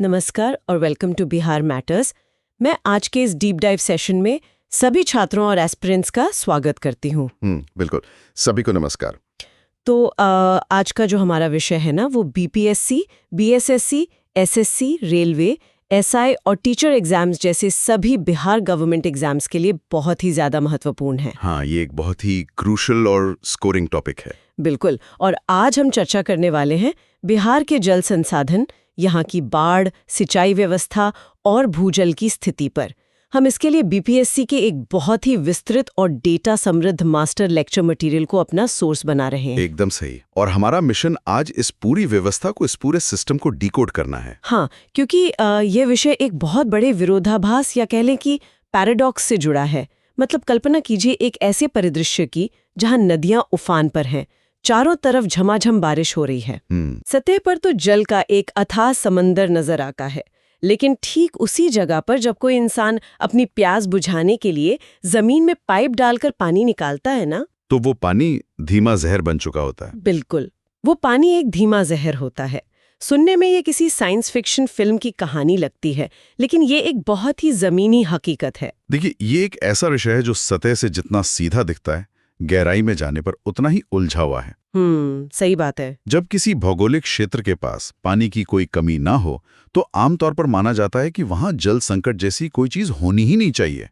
नमस्कार और welcome to Bihar matters. मैं आज के इस डीप डाइव सेशन में सभी छात्रों और एस्पिरेंट्स का स्वागत करती हूँ। बिल्कुल। सभी को नमस्कार। तो आज का जो हमारा विषय है ना वो BPSC, BSSC, SSC, railway, SI और टीचर एग्जाम्स जैसे सभी बिहार गवर्नमेंट एग्जाम्स के लिए बहुत ही ज्यादा महत्वपूर्ण है। हाँ, ये एक बहुत ही क्रूशल और स्कोरिंग टॉपिक है। बिल्कुल। और आज हम चर्चा करने वाले हैं बिहार के जल संसाधन, यहाँ की बाढ़, सिंचाई व्यवस्था और भूजल की स्थिति पर। हम इसके लिए बीपीएससी के एक बहुत ही विस्तृत और डेटा समृद्ध मास्टर लेक्चर मटेरियल को अपना सोर्स बना रहे हैं। एकदम सही। और हमारा मिशन आज इस पूरी व्यवस्था को, इस पूरे सिस्टम को डिकोड करना है। हाँ, क्योंकि ये विषय एक बहुत बड़े विरोधाभास या कह लें कि पैराडॉक्स से जुड़ा है। मतलब कल्पना कीजिए एक ऐसे परिदृश्य की जहाँ नदियां उफान पर हैं, चारों तरफ झमाझम बारिश हो रही है। सतह पर तो जल का एक अथाह समंदर नजर आता है, लेकिन ठीक उसी जगह पर जब कोई इंसान अपनी प्यास बुझाने के लिए जमीन में पाइप डालकर पानी निकालता है ना, तो वो पानी धीमा जहर बन चुका होता है। बिल्कुल, वो पानी एक धीमा जहर होता है। सुनने में ये किसी साइंस फिक्शन फिल्म की कहानी लगती है, लेकिन ये एक बहुत ही जमीनी हकीकत है। देखिए, ये एक ऐसा विषय है जो सतह से जितना सीधा दिखता है, गहराई में जाने पर उतना ही उलझा हुआ है। सही बात है। जब किसी भौगोलिक क्षेत्र के पास पानी की कोई कमी ना हो, तो आमतौर पर माना जाता है कि वहां जल संकट जैसी कोई चीज होनी ही नहीं चाहिए।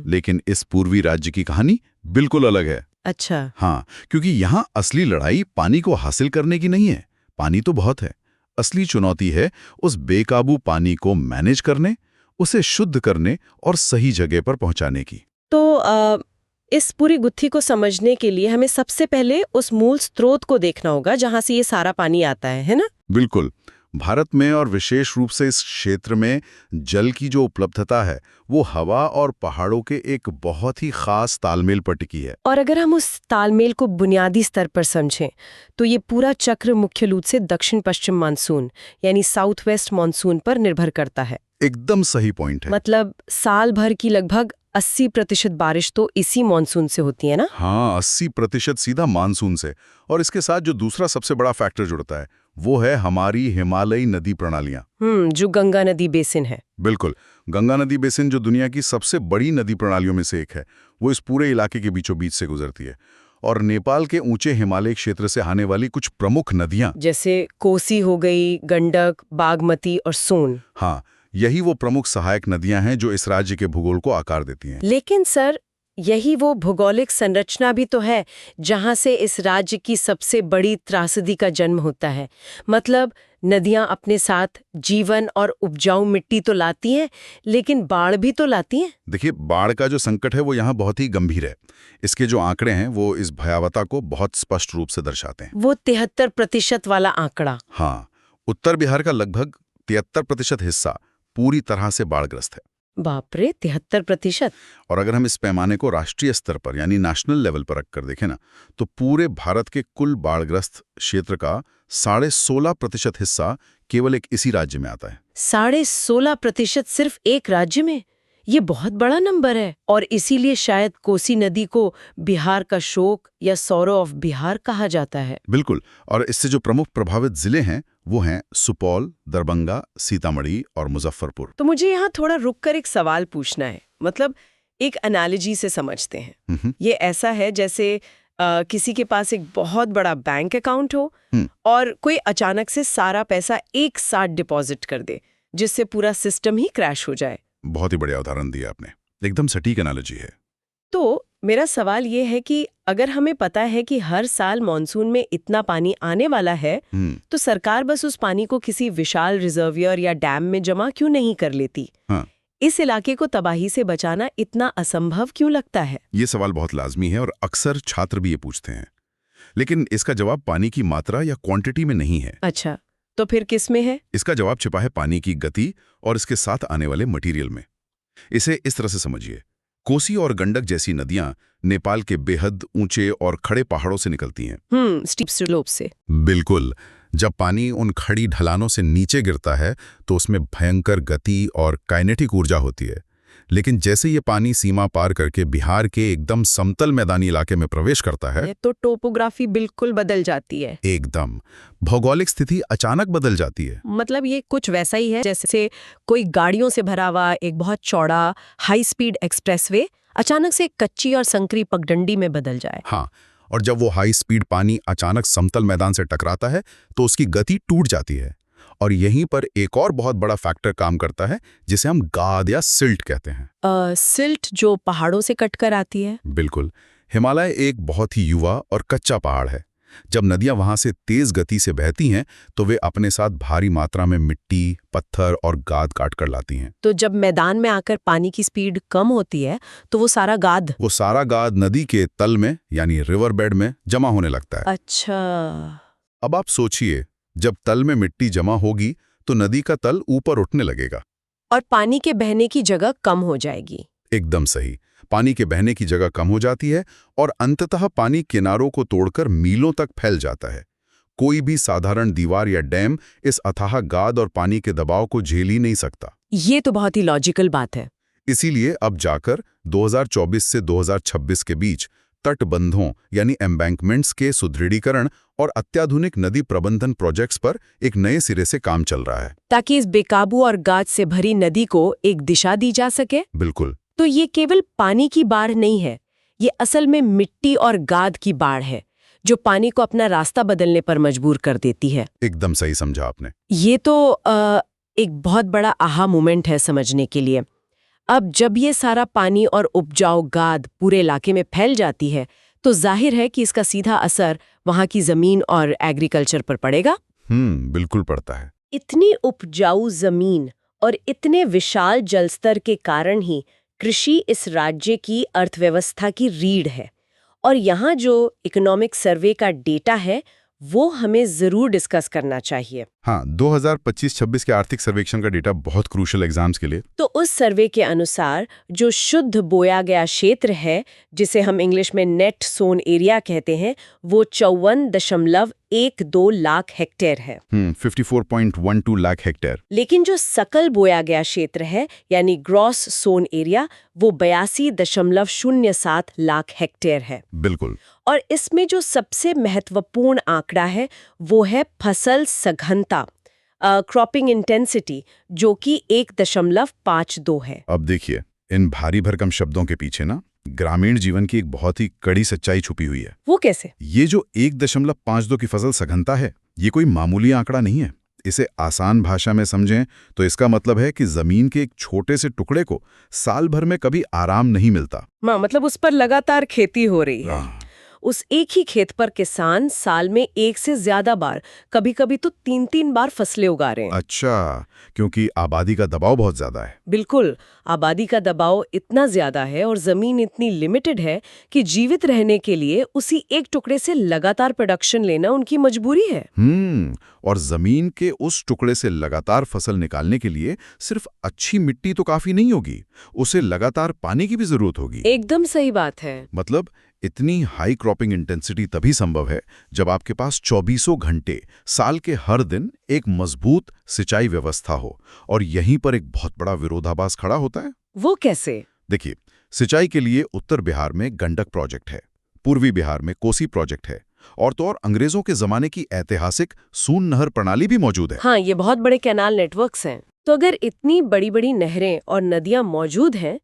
लेकिन इस पूर्वी राज्य की कहानी बिल्कुल अलग है। अच्छा। हाँ, क्योंकि यहाँ असली लड़ाई पानी को हासिल करने की नहीं है। पानी तो बहुत है, असली चुनौती है उस बेकाबू पानी को मैनेज करने, उसे शुद्ध करने और सही जगह पर पहुंचाने की। तो इस पूरी गुत्थी को समझने के लिए हमें सबसे पहले उस मूल स्रोत को देखना होगा जहां से ये सारा पानी आता है ना? बिल्कुल। भारत में और विशेष रूप से इस क्षेत्र में जल की जो उपलब्धता है वो हवा और पहाड़ों के एक बहुत ही खास तालमेल पर टिकी है। और अगर हम उस तालमेल को बुनियादी स्तर पर समझें तो ये पूरा चक्र मुख्य रूप से दक्षिण पश्चिम मानसून यानी साउथ वेस्ट मानसून पर निर्भर करता है। एकदम सही पॉइंट है। मतलब साल भर की लगभग 80% बारिश तो इसी मानसून से होती है ना? हाँ, 80% सीधा मानसून से। और इसके साथ जो दूसरा सबसे बड़ा फैक्टर जुड़ता है वो है हमारी हिमालयी नदी प्रणालियां। जो गंगा नदी बेसिन है। बिल्कुल। गंगा नदी बेसिन जो दुनिया की सबसे बड़ी नदी प्रणालियों में से एक है, वो इस पूरे इलाके के बीचों बीच से गुजरती है। और नेपाल के ऊंचे हिमालय क्षेत्र से आने वाली कुछ प्रमुख नदियां जैसे कोसी हो गई, गंडक, बागमती और सोन। हाँ, यही वो प्रमुख सहायक नदियां हैं जो इस राज्य के भूगोल को आकार देती हैं। लेकिन सर, यही वो भौगोलिक संरचना भी तो है जहां से इस राज्य की सबसे बड़ी त्रासदी का जन्म होता है। मतलब नदियां अपने साथ जीवन और उपजाऊ मिट्टी तो लाती हैं, लेकिन बाढ़ भी तो लाती हैं। देखिए, बाढ़ का जो संकट है वो यहाँ बहुत ही गंभीर है। इसके जो आंकड़े हैं वो इस भयावता को बहुत स्पष्ट रूप से दर्शाते हैं। वो 73% वाला आंकड़ा। हाँ, उत्तर बिहार का लगभग 73% हिस्सा पूरी तरह से बाढ़ग्रस्त है। बाप रे, 73%! और अगर हम इस पैमाने को राष्ट्रीय स्तर पर यानी नेशनल लेवल पर रखकर देखें ना, तो पूरे भारत के कुल बाढ़ग्रस्त क्षेत्र का 16.5% हिस्सा केवल एक इसी राज्य में आता है। 16.5% सिर्फ एक राज्य में? ये बहुत बड़ा नंबर है। और इसीलिए शायद कोसी नदी को बिहार का शोक या सौरो ऑफ बिहार कहा जाता है। बिल्कुल। और इससे जो प्रमुख प्रभावित जिले हैं वो हैं सुपौल, दरभंगा, सीतामढ़ी और मुजफ्फरपुर। तो मुझे यहाँ थोड़ा रुककर एक सवाल पूछना है। मतलब एक एनालॉजी से समझते हैं। ये ऐसा है जैसे किसी के पास एक बहुत बड़ा बैंक अकाउंट हो और कोई अचानक से सारा पैसा एक साथ डिपॉजिट कर दे, जिससे पूरा सिस्टम ही क्रैश हो जाए। बहुत ही बढ़िया उदाहरण दिया आपने। एकदम सटीक एनालॉजी है। तो मेरा सवाल ये है कि अगर हमें पता है कि हर साल मॉनसून में इतना पानी आने वाला है, तो सरकार बस उस पानी को किसी विशाल रिजर्वियर या डैम में जमा क्यों नहीं कर लेती? हाँ। इस इलाके को तबाही से बचाना इतना असंभव क्यों लगता है? ये सवाल बहुत लाजमी है और अक्सर छात्र भी ये पूछते हैं। लेकिन इसका जवाब पानी की मात्रा या क्वांटिटी में नहीं है। अच्छा, तो फिर किस में है? इसका जवाब छिपा है पानी की गति और इसके साथ आने वाले मटेरियल में। इसे इस तरह से समझिए। कोसी और गंडक जैसी नदियां नेपाल के बेहद ऊंचे और खड़े पहाड़ों से निकलती हैं। स्टीप स्लोप से। बिल्कुल। जब पानी उन खड़ी ढलानों से नीचे गिरता है तो उसमें भयंकर गति और काइनेटिक ऊर्जा होती है। लेकिन जैसे ये पानी सीमा पार करके बिहार के एकदम समतल मैदानी इलाके में प्रवेश करता है, ये तो टोपोग्राफी बिल्कुल बदल जाती है। एकदम भौगोलिक स्थिति अचानक बदल जाती है। मतलब ये कुछ वैसा ही है जैसे कोई गाड़ियों से भरा हुआ एक बहुत चौड़ा हाई स्पीड एक्सप्रेसवे अचानक से एक कच्ची और संकरी पगडंडी में बदल जाए। हाँ, और जब वो हाई स्पीड पानी अचानक समतल मैदान से टकराता है तो उसकी गति टूट जाती है। और यहीं पर एक और बहुत बड़ा फैक्टर काम करता है जिसे हम गाद या सिल्ट कहते हैं। सिल्ट जो पहाड़ों से कटकर आती है। बिल्कुल। हिमालय एक बहुत ही युवा और कच्चा पहाड़ है। जब नदियां वहां से तेज गति से बहती हैं तो वे अपने साथ भारी मात्रा में मिट्टी, पत्थर और गाद काट कर लाती हैं। तो जब मैदान में आकर पानी की स्पीड कम होती है तो वो सारा गाद नदी के तल में यानी रिवर बेड में जमा होने लगता है। अच्छा। अब आप सोचिए, जब तल में मिट्टी जमा होगी तो नदी का तल ऊपर उठने लगेगा और पानी के बहने की जगह कम हो जाएगी। एकदम सही। पानी के बहने की जगह कम हो जाती है और अंततः पानी किनारों को तोड़कर मीलों तक फैल जाता है। कोई भी साधारण दीवार या डैम इस अथाह गाद और पानी के दबाव को झेल ही नहीं सकता। ये तो बहुत ही लॉजिकल बात है। इसीलिए अब जाकर 2024 से 2026 के बीच तटबंधों यानी एम्बैंकमेंट्स के सुदृढ़ीकरण और अत्याधुनिक नदी प्रबंधन प्रोजेक्ट्स पर एक नए सिरे से काम चल रहा है, ताकि इस बेकाबू और गाद से भरी नदी को एक दिशा दी जा सके। बिल्कुल। तो ये केवल पानी की बाढ़ नहीं है, ये असल में मिट्टी और गाद की बाढ़ है जो पानी को अपना रास्ता बदलने पर मजबूर कर देती है। एकदम सही समझा आपने। ये तो एक बहुत बड़ा आहा मोमेंट है समझने के लिए। अब जब ये सारा पानी और उपजाऊ गाद पूरे इलाके में फैल जाती है तो जाहिर है कि इसका सीधा असर वहां की जमीन और एग्रीकल्चर पर पड़ेगा। बिल्कुल पड़ता है। इतनी उपजाऊ जमीन और इतने विशाल जलस्तर के कारण ही कृषि इस राज्य की अर्थव्यवस्था की रीढ़ है। और यहाँ जो इकोनॉमिक सर्वे का डेटा है वो हमें जरूर डिस्कस करना चाहिए। हाँ, 2025-26 के आर्थिक सर्वेक्षण का डेटा बहुत क्रूशियल एग्जाम्स के लिए। तो उस सर्वे के अनुसार जो शुद्ध बोया गया क्षेत्र है, जिसे हम इंग्लिश में नेट सोन एरिया कहते हैं, वो 54.12 लाख हेक्टेयर है। 54.12 लाख हेक्टेयर। लेकिन जो सकल बोया गया क्षेत्र है यानी ग्रॉस सोन एरिया, वो 82.07 लाख हेक्टेयर है। बिल्कुल। और इसमें जो सबसे महत्वपूर्ण आंकड़ा है वो है फसल सघनता, क्रॉपिंग इंटेंसिटी, जो कि 1.52 है। अब देखिए, इन भारी भरकम शब्दों के पीछे ना ग्रामीण जीवन की एक बहुत ही कड़ी सच्चाई छुपी हुई है। वो कैसे? ये जो 1.52 की फसल सघनता है, ये कोई मामूली आंकड़ा नहीं है। इसे आसान भाषा में समझें तो इसका मतलब है कि जमीन के एक छोटे से टुकड़े को साल भर में कभी आराम नहीं मिलता। मतलब उस पर लगातार खेती हो रही है। उस एक ही खेत पर किसान साल में एक से ज्यादा बार, कभी-कभी तो 3-3 बार फसलें उगा रहे हैं। अच्छा, क्योंकि आबादी का दबाव बहुत ज्यादा है। बिल्कुल, आबादी का दबाव इतना ज्यादा है और जमीन इतनी लिमिटेड है कि जीवित रहने के लिए उसी एक टुकड़े से लगातार प्रोडक्शन लेना उनकी मजबूरी है। और जमीन के उस टुकड़े से लगातार फसल निकालने के लिए सिर्फ अच्छी मिट्टी तो काफी नहीं होगी, उसे लगातार पानी की भी जरूरत होगी। एकदम सही बात है। मतलब इतनी हाई क्रॉपिंग इंटेंसिटी तभी संभव है जब आपके पास 24 घंटे साल के हर दिन एक मजबूत सिंचाई व्यवस्था हो। और यहीं पर एक बहुत बड़ा विरोधाभास खड़ा होता है। वो कैसे? देखिए, सिंचाई के लिए उत्तर बिहार में गंडक प्रोजेक्ट है, पूर्वी बिहार में कोसी प्रोजेक्ट है, और तो और अंग्रेजों के जमाने की ऐतिहासिक सून नहर प्रणाली भी मौजूद है। हाँ, ये बहुत बड़े कैनाल नेटवर्क्स हैं। तो अगर इतनी बड़ी-बड़ी नहरें और नदियां मौजूद हैं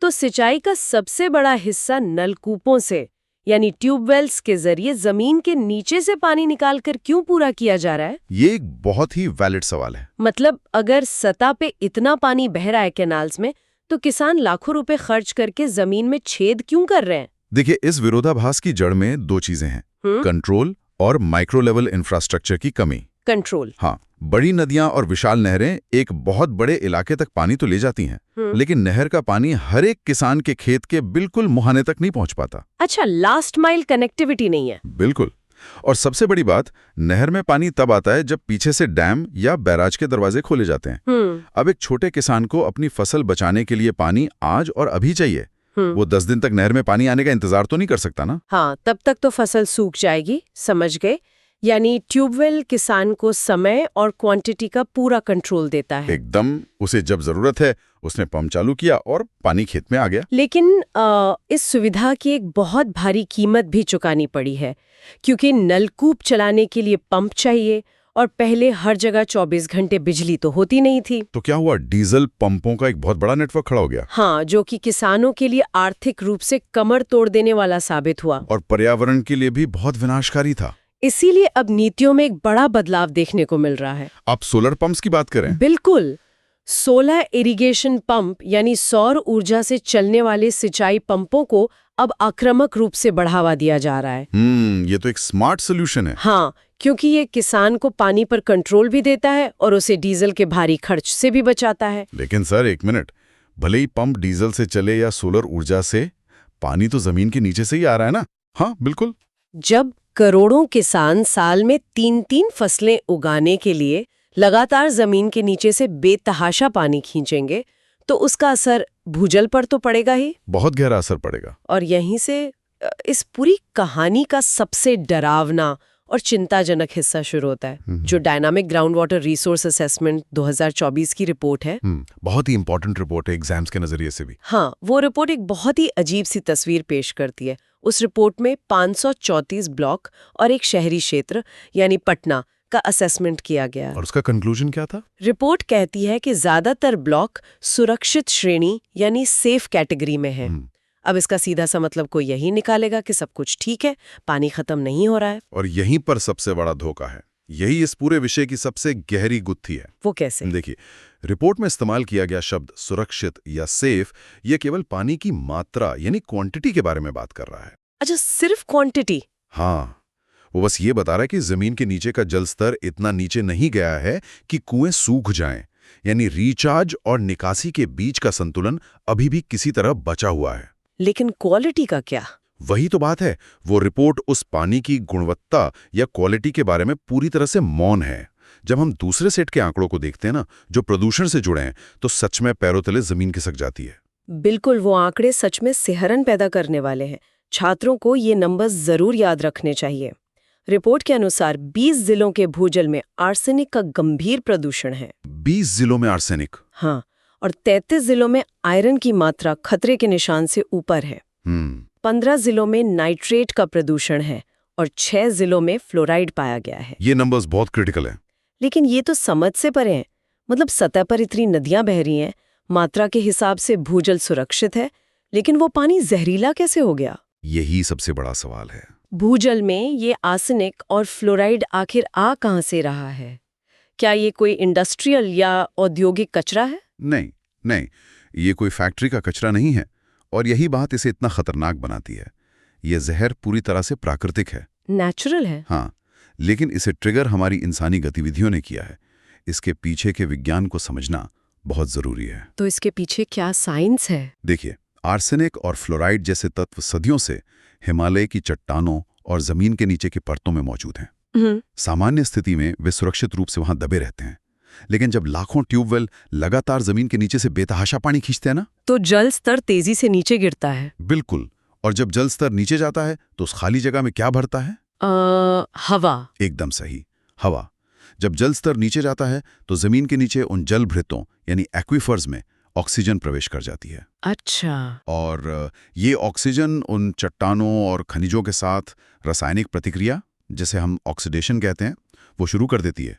तो सिंचाई का सबसे बड़ा हिस्सा नलकूपों से यानी ट्यूबवेल्स के जरिए जमीन के नीचे से पानी निकालकर क्यों पूरा किया जा रहा है? ये एक बहुत ही वैलिड सवाल है। मतलब अगर सतह पे इतना पानी बह रहा है कैनाल्स में, तो किसान लाखों रुपए खर्च करके जमीन में छेद क्यों कर रहे हैं? देखिए, इस विरोधाभास की जड़ में दो चीजें हैं, कंट्रोल और माइक्रो लेवल इंफ्रास्ट्रक्चर की कमी। कंट्रोल। हाँ, बड़ी नदियां और विशाल नहरें एक बहुत बड़े इलाके तक पानी तो ले जाती हैं, लेकिन नहर का पानी हर एक किसान के खेत के बिल्कुल मुहाने तक नहीं पहुंच पाता। अच्छा, लास्ट माइल कनेक्टिविटी नहीं है। बिल्कुल। और सबसे बड़ी बात, नहर में पानी तब आता है जब पीछे से डैम या बैराज के दरवाजे खोले जाते हैं। अब एक छोटे किसान को अपनी फसल बचाने के लिए पानी आज और अभी चाहिए। वो 10 दिन तक नहर में पानी आने का इंतजार तो नहीं कर सकता ना। हाँ, तब तक तो फसल सूख जाएगी, समझ गए। यानी ट्यूबवेल किसान को समय और क्वांटिटी का पूरा कंट्रोल देता है। एकदम, उसे जब जरूरत है उसने पंप चालू किया और पानी खेत में आ गया। लेकिन इस सुविधा की एक बहुत भारी कीमत भी चुकानी पड़ी है, क्योंकि नलकूप चलाने के लिए पंप चाहिए और पहले हर जगह 24 घंटे बिजली तो होती नहीं थी। तो क्या हुआ, डीजल पंपों का एक बहुत बड़ा नेटवर्क खड़ा हो गया। हाँ, जो कि किसानों के लिए आर्थिक रूप से कमर तोड़ देने वाला साबित हुआ और पर्यावरण के लिए भी बहुत विनाशकारी था। इसीलिए अब नीतियों में एक बड़ा बदलाव देखने को मिल रहा है। आप सोलर पंप्स की बात करें। बिल्कुल, सोलर इरिगेशन पंप यानी सौर ऊर्जा से चलने वाले सिंचाई पंपों को अब आक्रामक रूप से बढ़ावा दिया जा रहा है। ये तो एक स्मार्ट सोल्यूशन है। हाँ, क्योंकि ये किसान को पानी पर कंट्रोल भी देता है और उसे डीजल के भारी खर्च से भी बचाता है। लेकिन सर एक मिनट, भले ही पंप डीजल से चले या सोलर ऊर्जा से, पानी तो जमीन के नीचे से ही आ रहा है ना। हाँ बिल्कुल। जब करोड़ों किसान साल में 3-3 फसलें उगाने के लिए लगातार जमीन के नीचे से बेतहाशा पानी खींचेंगे, तो उसका असर भूजल पर तो पड़ेगा ही। बहुत गहरा असर पड़ेगा। और यहीं से इस पूरी कहानी का सबसे डरावना और चिंताजनक हिस्सा शुरू होता है, जो dynamic ground water resource assessment 2024 की रिपोर्ट है। बहुत ही इंपॉर्टेंट रिपोर्ट है एग्जाम्स के नजरिए से भी। हाँ, वो रिपोर्ट एक बहुत ही अजीब सी तस्वीर पेश करती है। उस रिपोर्ट में 534 ब्लॉक और एक शहरी क्षेत्र यानी पटना का असेसमेंट किया गया। और उसका कंक्लूजन क्या था? रिपोर्ट कहती है कि ज्यादातर ब्लॉक सुरक्षित श्रेणी यानी सेफ कैटेगरी में है। अब इसका सीधा सा मतलब कोई यही निकालेगा कि सब कुछ ठीक है, पानी खत्म नहीं हो रहा है। और यहीं पर सबसे बड़ा धोखा है। यही इस पूरे विषय की सबसे गहरी गुत्थी है। वो कैसे? देखिए, रिपोर्ट में इस्तेमाल किया गया शब्द सुरक्षित या सेफ, ये केवल पानी की मात्रा यानी क्वांटिटी के बारे में बात कर रहा है। अच्छा, सिर्फ क्वांटिटी? हाँ, वो बस ये बता रहा है कि जमीन के नीचे का जल स्तर इतना नीचे नहीं गया है कि कुएं सूख जाएं, यानी रिचार्ज और निकासी के बीच का संतुलन अभी भी किसी तरह बचा हुआ है। लेकिन क्वालिटी का क्या? वही तो बात है। वो रिपोर्ट उस पानी की गुणवत्ता या क्वालिटी के बारे में पूरी तरह से मौन है। जब हम दूसरे सेट के आंकड़ों को देखते हैं ना, जो प्रदूषण से जुड़े हैं, तो सच में पैरों तले जमीन खिसक जाती है। बिल्कुल, वो आंकड़े सच में सिहरन पैदा करने वाले हैं। छात्रों को ये नंबर्स जरूर याद रखने चाहिए। रिपोर्ट के अनुसार 20 जिलों के भूजल में आर्सेनिक का गंभीर प्रदूषण है। 20 जिलों में आर्सेनिक? हाँ, और 33 जिलों में आयरन की मात्रा खतरे के निशान से ऊपर है। 15 जिलों में नाइट्रेट का प्रदूषण है और 6 जिलों में फ्लोराइड पाया गया है। ये नंबर्स बहुत क्रिटिकल हैं। लेकिन ये तो समझ से परे हैं। मतलब सतह पर इतनी नदियां बह रही हैं, मात्रा के हिसाब से भूजल सुरक्षित है, लेकिन वो पानी जहरीला कैसे हो गया? यही सबसे बड़ा सवाल है। भूजल में ये आर्सेनिक और फ्लोराइड आखिर आ कहां से रहा है? क्या ये कोई इंडस्ट्रियल या औद्योगिक कचरा है? नहीं, ये कोई फैक्ट्री का कचरा नहीं है। और यही बात इसे इतना खतरनाक बनाती है। ये जहर पूरी तरह से प्राकृतिक है, नेचुरल है। हाँ, लेकिन इसे ट्रिगर हमारी इंसानी गतिविधियों ने किया है। इसके पीछे के विज्ञान को समझना बहुत जरूरी है। तो इसके पीछे क्या साइंस है? देखिए, आर्सेनिक और फ्लोराइड जैसे तत्व सदियों से हिमालय की चट्टानों और जमीन के नीचे की परतों में मौजूद हैं। सामान्य स्थिति में वे सुरक्षित रूप से वहां दबे रहते हैं, लेकिन जब लाखों ट्यूबवेल लगातार जमीन के नीचे से बेतहाशा पानी खींचते हैं ना, तो जल स्तर तेजी से नीचे गिरता है। बिल्कुल। और जब जल स्तर नीचे जाता है तो उस खाली जगह में क्या भरता है? हवा। एकदम सही, हवा। जब जल स्तर नीचे जाता है तो जमीन के नीचे उन जल भृतों यानी एक्वीफर्स में ऑक्सीजन प्रवेश कर जाती है। अच्छा। और ये ऑक्सीजन उन चट्टानों और खनिजों के साथ रासायनिक प्रतिक्रिया, जिसे हम ऑक्सीडेशन कहते हैं, वो शुरू कर देती है।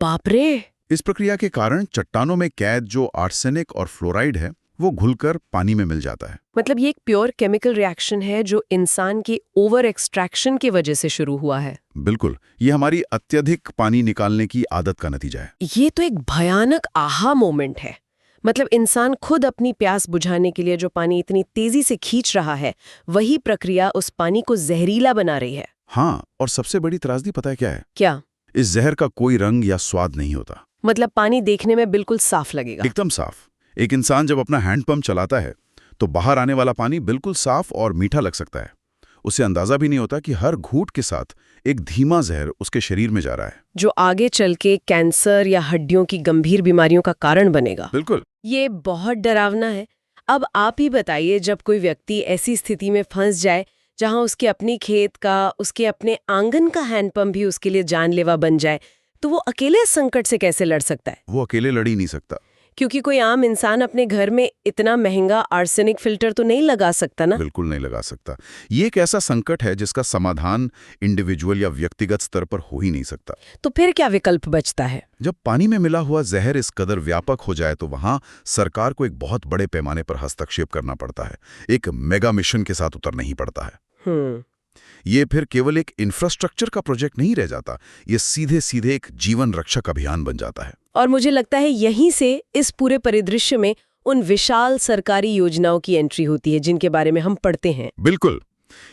बाप रे! इस प्रक्रिया के कारण चट्टानों में कैद जो आर्सेनिक और फ्लोराइड है, वो घुलकर पानी में मिल जाता है। मतलब ये एक प्योर केमिकल रिएक्शन है जो इंसान की ओवर एक्सट्रैक्शन की वजह से शुरू हुआ है। बिल्कुल, ये हमारी अत्यधिक पानी निकालने की आदत का नतीजा है। ये तो एक भयानक आहा मोमेंट है। मतलब इंसान खुद अपनी प्यास बुझाने के लिए जो पानी इतनी तेजी से खींच रहा है, वही प्रक्रिया उस पानी को जहरीला बना रही है। हाँ, और सबसे बड़ी त्रासदी पता है क्या है? क्या? इस जहर का कोई रंग या स्वाद नहीं होता। मतलब पानी देखने में बिल्कुल साफ लगेगा? एकदम साफ। एक इंसान जब अपना हैंडपंप चलाता है तो बाहर आने वाला पानी बिल्कुल साफ और मीठा लग सकता है। उसे अंदाजा भी नहीं होता कि हर घूंट के साथ एक धीमा जहर उसके शरीर में जा रहा है, जो आगे चल के कैंसर या हड्डियों की गंभीर बीमारियों का कारण बनेगा। बिल्कुल। ये बहुत डरावना है। अब आप ही बताइए, जब कोई व्यक्ति ऐसी स्थिति में फंस जाए जहां उसके अपनी खेत का, उसके अपने आंगन का हैंडपंप भी उसके लिए जानलेवा बन जाए, तो वो अकेले इस संकट से कैसे लड़ सकता है? वो अकेले लड़ ही नहीं सकता। क्योंकि कोई आम इंसान अपने घर में इतना महंगा आर्सेनिक फिल्टर तो नहीं लगा सकता ना। बिल्कुल नहीं लगा सकता। ये एक ऐसा संकट है जिसका समाधान इंडिविजुअल या व्यक्तिगत स्तर पर हो ही नहीं सकता। तो फिर क्या विकल्प बचता है? जब पानी में मिला हुआ जहर इस कदर व्यापक हो जाए तो वहां सरकार को एक बहुत बड़े पैमाने पर हस्तक्षेप करना पड़ता है। एक मेगा मिशन के साथ उतरना ही पड़ता है। ये फिर केवल एक इंफ्रास्ट्रक्चर का प्रोजेक्ट नहीं रह जाता, ये सीधे सीधे एक जीवन रक्षक अभियान बन जाता है। और मुझे लगता है यहीं से इस पूरे परिदृश्य में उन विशाल सरकारी योजनाओं की एंट्री होती है जिनके बारे में हम पढ़ते हैं। बिल्कुल,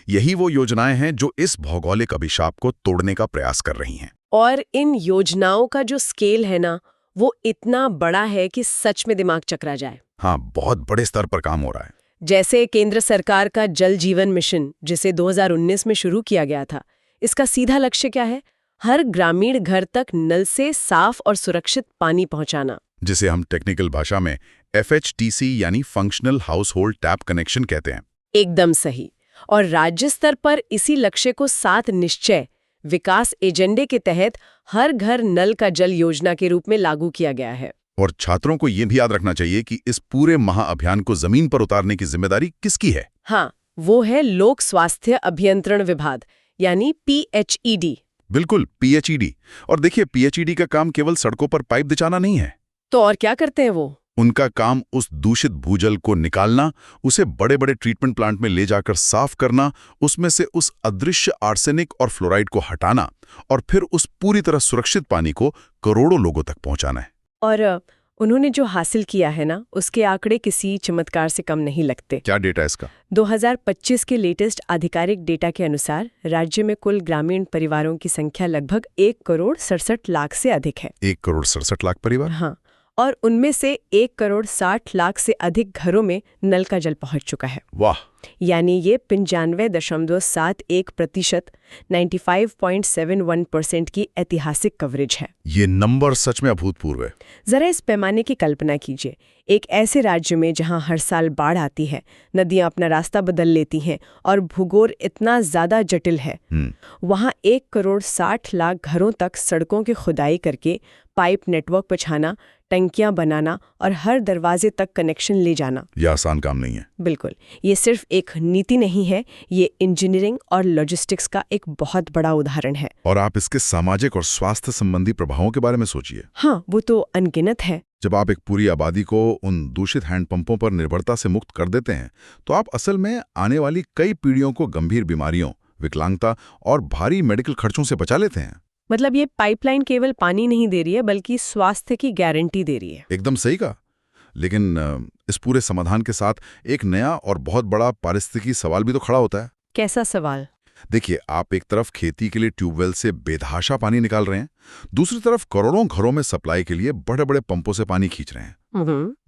यही वो योजनाएं हैं जो इस भौगोलिक अभिशाप को तोड़ने का प्रयास कर रही हैं। और इन योजनाओं का जो स्केल है ना, वो इतना बड़ा है कि सच में दिमाग चकरा जाए। हाँ, बहुत बड़े स्तर पर काम हो रहा है। जैसे केंद्र सरकार का जल जीवन मिशन, जिसे 2019 में शुरू किया गया था, इसका सीधा लक्ष्य क्या है? हर ग्रामीण घर तक नल से साफ और सुरक्षित पानी पहुंचाना, जिसे हम टेक्निकल भाषा में FHTC यानी functional house hold tap connection कहते हैं। एकदम सही। और राज्य स्तर पर इसी लक्ष्य को 7 निश्चय विकास एजेंडे के तहत हर घर नल का जल योजना के रूप में लागू किया गया है। और छात्रों को ये भी याद रखना चाहिए कि इस पूरे महाअभियान को जमीन पर उतारने की जिम्मेदारी किसकी है? हाँ, वो है लोक स्वास्थ्य अभियंत्रण विभाग यानी PHED। बिल्कुल, PHED। और देखिए, PHED का काम केवल सड़कों पर पाइप बिछाना नहीं है। तो और क्या करते हैं वो? उनका काम उस दूषित भूजल को निकालना, उसे बड़े बड़े ट्रीटमेंट प्लांट में ले जाकर साफ करना, उसमें से उस अदृश्य आर्सेनिक और फ्लोराइड को हटाना और फिर उस पूरी तरह सुरक्षित पानी को करोड़ों लोगों तक पहुंचाना है। और उन्होंने जो हासिल किया है ना, उसके आंकड़े किसी चमत्कार से कम नहीं लगते। क्या डेटा है इसका? 2025 के लेटेस्ट आधिकारिक डेटा के अनुसार राज्य में कुल ग्रामीण परिवारों की संख्या लगभग 1,67,00,000 से अधिक है। 1,67,00,000 परिवार? हाँ, और उनमें से 1,60,00,000 से अधिक घरों में नल का जल पहुंच चुका है। वाह! यानी ये 95.71% 95.71% की ऐतिहासिक कवरेज है। ये नंबर सच में अभूतपूर्व है। जरा इस पैमाने की कल्पना कीजिए, एक ऐसे राज्य में जहां हर साल बाढ़ आती है, नदियां अपना रास्ता बदल लेती हैं और भूगोल इतना ज्यादा जटिल है, वहां 1,60,00,000 घरों तक सड़कों की खुदाई करके पाइप नेटवर्क बिछाना, टंकियां बनाना और हर दरवाजे तक कनेक्शन ले जाना, यह आसान काम नहीं है। बिल्कुल, ये सिर्फ एक नीति नहीं है, ये इंजीनियरिंग और लॉजिस्टिक्स का एक बहुत बड़ा उदाहरण है। और आप इसके सामाजिक और स्वास्थ्य संबंधी प्रभावों के बारे में सोचिए। हाँ, वो तो अनगिनत है। जब आप एक पूरी आबादी को उन दूषित हैंडपंपों पर निर्भरता से मुक्त कर देते हैं, तो आप असल में आने वाली कई पीढ़ियों को गंभीर बीमारियों, विकलांगता और भारी मेडिकल खर्चों से बचा लेते हैं। मतलब ये पाइपलाइन केवल पानी नहीं दे रही है, बल्कि स्वास्थ्य की गारंटी दे रही है। एकदम सही कहा। लेकिन इस पूरे समाधान के साथ एक नया और बहुत बड़ा पारिस्थितिकी सवाल भी तो खड़ा होता है। कैसा सवाल? देखिए, आप एक तरफ खेती के लिए ट्यूबवेल से बेतहाशा पानी निकाल रहे हैं, दूसरी तरफ करोड़ों घरों में सप्लाई के लिए बड़े बड़े पंपों से पानी खींच रहे हैं।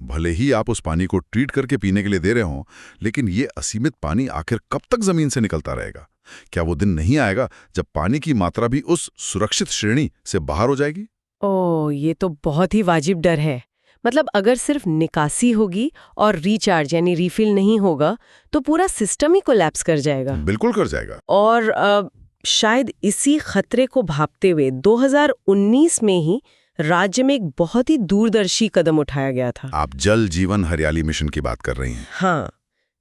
भले ही आप उस पानी को ट्रीट करके पीने के लिए दे रहे हों, लेकिन ये असीमित पानी आखिर कब तक जमीन से निकलता रहेगा? क्या वो दिन नहीं आएगा जब पानी की मात्रा भी उस सुरक्षित श्रेणी से बाहर हो जाएगी? ओह, ये तो बहुत ही वाजिब डर है। मतलब अगर सिर्फ निकासी होगी और रिचार्ज यानी रिफिल नहीं होगा, तो पूरा सिस्टम ही कोलैप्स कर जाएगा। बिल्कुल कर जाएगा। और शायद इसी खतरे को भांपते हुए 2019 में ही राज्य में एक बहुत ही दूरदर्शी कदम उठाया गया था। आप जल जीवन हरियाली मिशन की बात कर रही हैं? हाँ,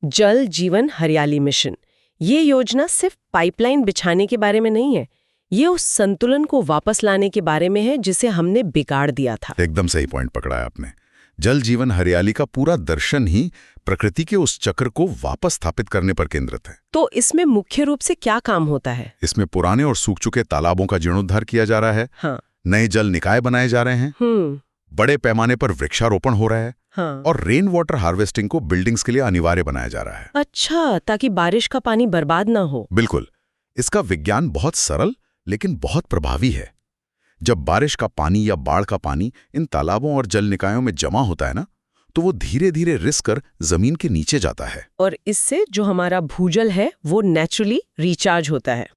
जल जीवन हरियाली मिशन। ये योजना सिर्फ पाइपलाइन बिछाने के बारे में नहीं है, ये उस संतुलन को वापस लाने के बारे में है जिसे हमने बिगाड़ दिया था। एकदम सही पॉइंट पकड़ा है आपने। जल जीवन हरियाली का पूरा दर्शन ही प्रकृति के उस चक्र को वापस स्थापित करने पर केंद्रित है। तो इसमें मुख्य रूप से क्या काम होता है? इसमें पुराने और सूख चुके तालाबों का जीर्णोद्धार किया जा रहा है। हाँ। नए जल निकाय बनाए जा रहे हैं। बड़े पैमाने पर वृक्षारोपण हो रहा है। हाँ। और रेन वाटर हार्वेस्टिंग को बिल्डिंग्स के लिए अनिवार्य बनाया जा रहा है। अच्छा, ताकि बारिश का पानी बर्बाद ना हो। बिल्कुल। इसका विज्ञान बहुत सरल लेकिन बहुत प्रभावी है। जब बारिश का पानी या बाढ़ का पानी इन तालाबों और जल निकायों में जमा होता है ना, तो वो धीरे धीरे रिस कर जमीन के नीचे जाता है। और इससे जो हमारा भूजल है वो नेचुरली रिचार्ज होता है।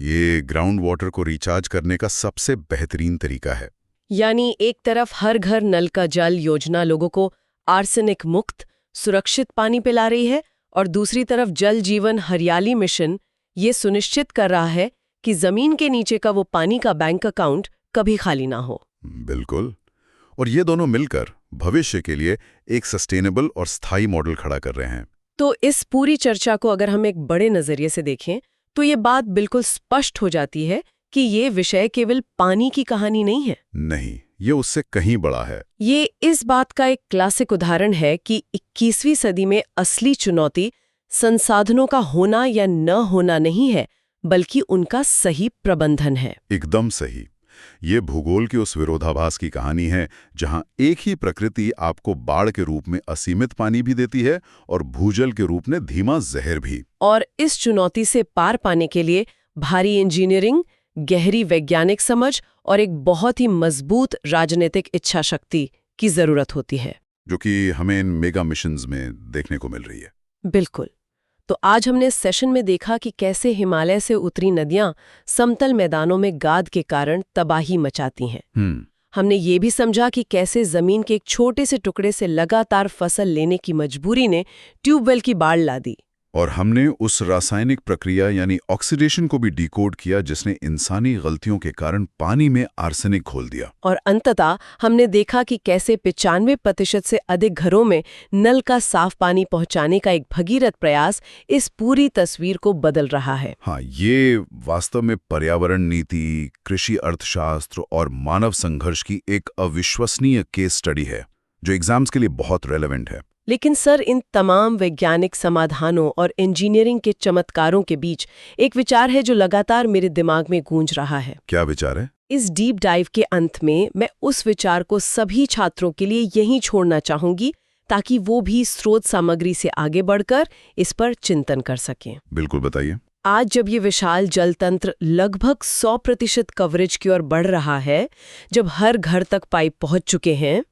ये ग्राउंड वाटर को रिचार्ज करने का सबसे बेहतरीन तरीका है। यानी एक तरफ हर घर नल का जल योजना लोगों को आर्सेनिक मुक्त सुरक्षित पानी पिला रही है, और दूसरी तरफ जल जीवन हरियाली मिशन ये सुनिश्चित कर रहा है कि जमीन के नीचे का वो पानी का बैंक अकाउंट कभी खाली ना हो। बिल्कुल। और ये दोनों मिलकर भविष्य के लिए एक सस्टेनेबल और स्थायी मॉडल खड़ा कर रहे हैं। तो इस पूरी चर्चा को अगर हम एक बड़े नजरिए से देखें तो ये बात बिल्कुल स्पष्ट हो जाती है कि ये विषय केवल पानी की कहानी नहीं है। नहीं, ये उससे कहीं बड़ा है। ये इस बात का एक क्लासिक उदाहरण है कि 21वीं सदी में असली चुनौती संसाधनों का होना या न होना नहीं है, बल्कि उनका सही प्रबंधन है। एकदम सही। ये भूगोल के उस विरोधाभास की कहानी है जहां एक ही प्रकृति आपको बाढ़ के रूप में असीमित पानी भी देती है और भूजल के रूप में धीमा जहर भी। और इस चुनौती से पार पाने के लिए भारी इंजीनियरिंग, गहरी वैज्ञानिक समझ और एक बहुत ही मजबूत राजनीतिक इच्छा शक्ति की जरूरत होती है, जो कि हमें इन मेगा मिशंस में देखने को मिल रही है। बिल्कुल। तो आज हमने इस सेशन में देखा कि कैसे हिमालय से उतरी नदियां समतल मैदानों में गाद के कारण तबाही मचाती हैं। हमने ये भी समझा कि कैसे जमीन के एक छोटे से टुकड़े से लगातार फसल लेने की मजबूरी ने ट्यूबवेल की बाढ़ ला दी। और हमने उस रासायनिक प्रक्रिया यानी ऑक्सीडेशन को भी डिकोड किया जिसने इंसानी गलतियों के कारण पानी में आर्सेनिक घोल दिया। और अंततः हमने देखा कि कैसे 95% से अधिक घरों में नल का साफ पानी पहुंचाने का एक भगीरथ प्रयास इस पूरी तस्वीर को बदल रहा है। हाँ, ये वास्तव में पर्यावरण नीति, कृषि अर्थशास्त्र और मानव संघर्ष की एक अविश्वसनीय केस स्टडी है जो एग्जाम्स के लिए बहुत रेलेवेंट है। लेकिन सर, इन तमाम वैज्ञानिक समाधानों और इंजीनियरिंग के चमत्कारों के बीच एक विचार है जो लगातार मेरे दिमाग में गूंज रहा है। क्या विचार है? इस डीप डाइव के अंत में मैं उस विचार को सभी छात्रों के लिए यहीं छोड़ना चाहूंगी ताकि वो भी स्रोत सामग्री से आगे बढ़कर इस पर चिंतन कर सकें। बिल्कुल, बताइए। आज जब ये विशाल जल तंत्र लगभग 100% कवरेज की ओर बढ़ रहा है, जब हर घर तक पाइप पहुंच चुके हैं,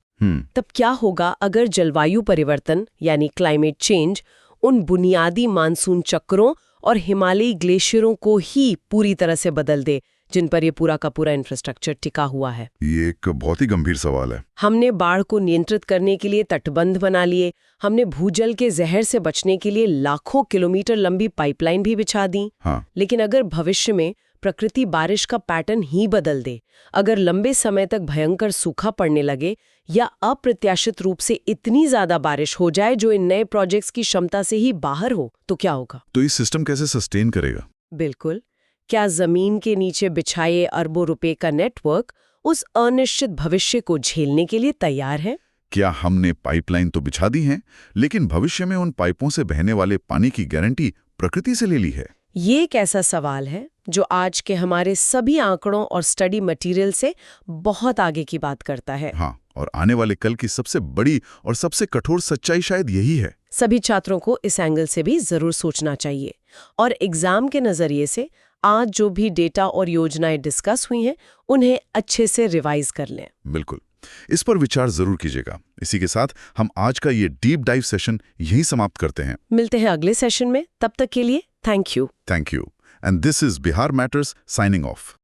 तब क्या होगा अगर जलवायु परिवर्तन यानी क्लाइमेट चेंज उन बुनियादी मानसून चक्रों और हिमालयी ग्लेशियरों को ही पूरी तरह से बदल दे जिन पर ये पूरा का पूरा इंफ्रास्ट्रक्चर टिका हुआ है? ये एक बहुत ही गंभीर सवाल है। हमने बाढ़ को नियंत्रित करने के लिए तटबंध बना लिए, हमने भूजल के जहर से बचने के लिए लाखों किलोमीटर लंबी पाइपलाइन भी बिछा दी। लेकिन अगर भविष्य में प्रकृति बारिश का पैटर्न ही बदल दे, अगर लंबे समय तक भयंकर सूखा पड़ने लगे या अप्रत्याशित रूप से इतनी ज्यादा बारिश हो जाए जो इन नए प्रोजेक्ट्स की क्षमता से ही बाहर हो, तो क्या होगा? तो इस सिस्टम कैसे सस्टेन करेगा? बिल्कुल। क्या जमीन के नीचे बिछाए अरबों रुपए का नेटवर्क उस अनिश्चित भविष्य को झेलने के लिए तैयार है? क्या हमने पाइपलाइन तो बिछा दी है, लेकिन भविष्य में उन पाइपों से बहने वाले पानी की गारंटी प्रकृति से ले ली है? ये एक ऐसा सवाल है जो आज के हमारे सभी आंकड़ों और स्टडी मटेरियल से बहुत आगे की बात करता है। हाँ, और आने वाले कल की सबसे बड़ी और सबसे कठोर सच्चाई शायद यही है। सभी छात्रों को इस एंगल से भी जरूर सोचना चाहिए और एग्जाम के नजरिए से आज जो भी डेटा और योजनाएं डिस्कस हुई हैं उन्हें अच्छे से रिवाइज कर लें। बिल्कुल, इस पर विचार जरूर कीजिएगा। इसी के साथ हम आज का ये डीप डाइव सेशन यहीं समाप्त करते हैं। मिलते हैं अगले सेशन में, तब तक के लिए thank you. Thank you. And this is Bihar matters signing off.